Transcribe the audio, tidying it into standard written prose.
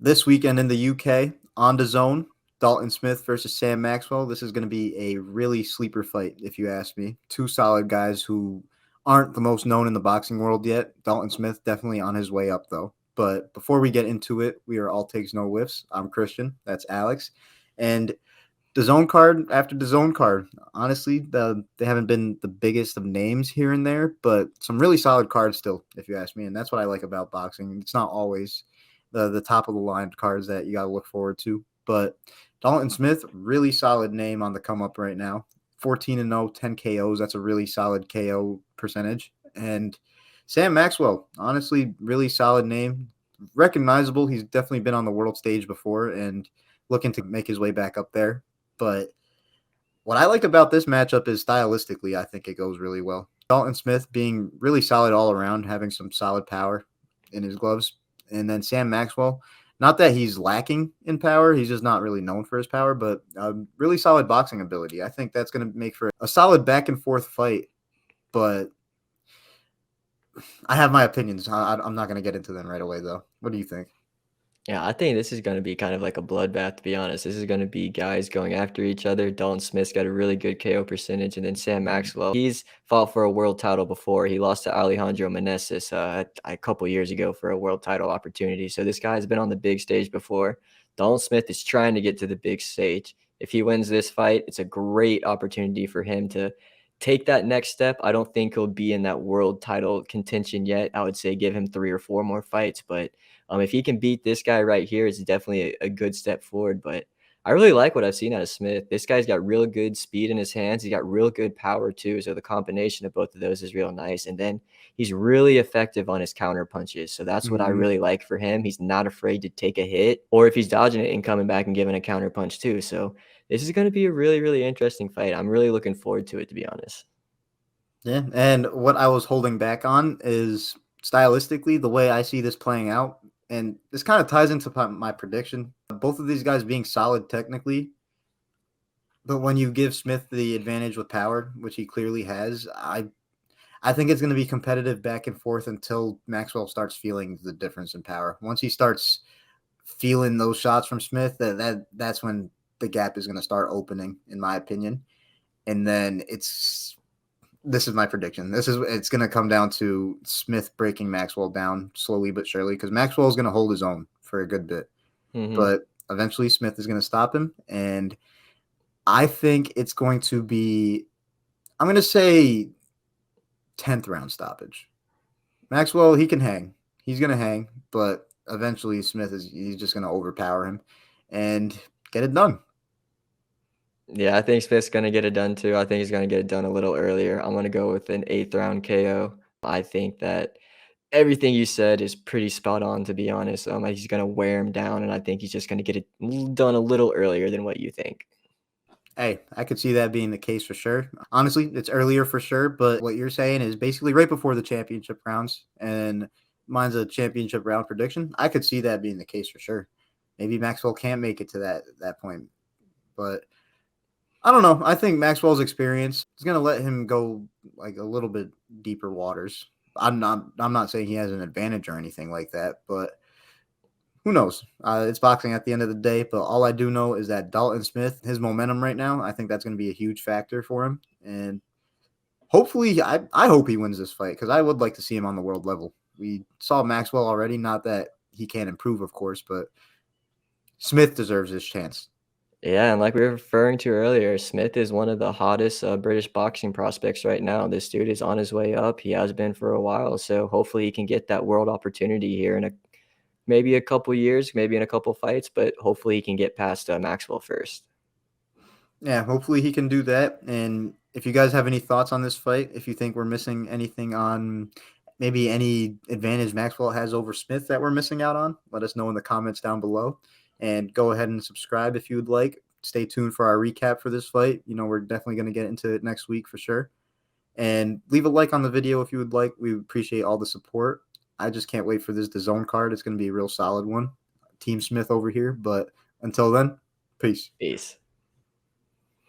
This weekend in the UK on dazn, Dalton Smith versus Sam Maxwell. This is going to be a really sleeper fight, if you ask me. Two solid guys who aren't the most known in the boxing world yet. Dalton Smith definitely on his way up, though. But before we get into it, we are all takes no whiffs. I'm Christian. That's Alex. And the zone card after the zone card. Honestly, they haven't been the biggest of names here and there, but some really solid cards still, if you ask me. And that's what I like about boxing. It's not always the top of the line cards that you got to look forward to. But Dalton Smith, really solid name on the come up right now. 14-0, 10 KOs. That's a really solid KO percentage. And Sam Maxwell, honestly, really solid name. Recognizable. He's definitely been on the world stage before and looking to make his way back up there. But what I like about this matchup is stylistically, I think it goes really well. Dalton Smith being really solid all around, having some solid power in his gloves. And then Sam Maxwell, not that he's lacking in power, he's just not really known for his power, but really solid boxing ability. I think that's going to make for a solid back and forth fight. But I have my opinions. I'm not going to get into them right away, though. What do you think? Yeah, I think this is going to be kind of like a bloodbath, to be honest. This is going to be guys going after each other. Dalton Smith's got a really good KO percentage, and then Sam Maxwell, he's fought for a world title before. He lost to Alejandro Meneses a couple years ago for a world title opportunity. So this guy's been on the big stage before. Dalton Smith is trying to get to the big stage. If he wins this fight, it's a great opportunity for him to take that next step. I don't think he'll be in that world title contention yet. I would say give him 3 or 4 more fights, but if he can beat this guy right here, it's definitely a good step forward. But I really like what I've seen out of Smith. This guy's got real good speed in his hands. He's got real good power too. So the combination of both of those is real nice. And then he's really effective on his counter punches. So that's what I really like for him. He's not afraid to take a hit, or if he's dodging it and coming back and giving a counter punch too. So this is going to be a really, really interesting fight. I'm really looking forward to it, to be honest. Yeah, and what I was holding back on is stylistically the way I see this playing out, and this kind of ties into my prediction. Both of these guys being solid technically, but when you give Smith the advantage with power, which he clearly has, I think it's going to be competitive back and forth until Maxwell starts feeling the difference in power. Once he starts feeling those shots from Smith, that's when the gap is going to start opening, in my opinion. And then this is my prediction. It's going to come down to Smith breaking Maxwell down slowly but surely, because Maxwell is going to hold his own for a good bit, but eventually Smith is going to stop him. And I think it's going to be, I'm going to say 10th round stoppage. Maxwell, he can hang. He's going to hang, but eventually he's just going to overpower him and get it done. Yeah, I think Smith's going to get it done too. I think he's going to get it done a little earlier. I'm going to go with an 8th round KO. I think that everything you said is pretty spot on, to be honest. He's going to wear him down, and I think he's just going to get it done a little earlier than what you think. Hey, I could see that being the case for sure. Honestly, it's earlier for sure, but what you're saying is basically right before the championship rounds, and mine's a championship round prediction. I could see that being the case for sure. Maybe Maxwell can't make it to that point, but I don't know. I think Maxwell's experience is going to let him go like a little bit deeper waters. I'm not saying he has an advantage or anything like that, but who knows? It's boxing at the end of the day, but all I do know is that Dalton Smith, his momentum right now, I think that's going to be a huge factor for him. And hopefully, I hope he wins this fight, because I would like to see him on the world level. We saw Maxwell already, not that he can't improve, of course, but Smith deserves his chance. Yeah, and like we were referring to earlier, Smith is one of the hottest British boxing prospects right now. This dude is on his way up. He has been for a while, so hopefully he can get that world opportunity here in maybe a couple years, maybe in a couple fights, but hopefully he can get past Maxwell first. Yeah, hopefully he can do that. And if you guys have any thoughts on this fight, if you think we're missing anything on maybe any advantage Maxwell has over Smith that we're missing out on, let us know in the comments down below. And go ahead and subscribe if you would like. Stay tuned for our recap for this fight. We're definitely going to get into it next week for sure. And leave a like on the video if you would like. We appreciate all the support. I just can't wait for this DAZN card. It's going to be a real solid one. Team Smith over here. But until then, peace. Peace.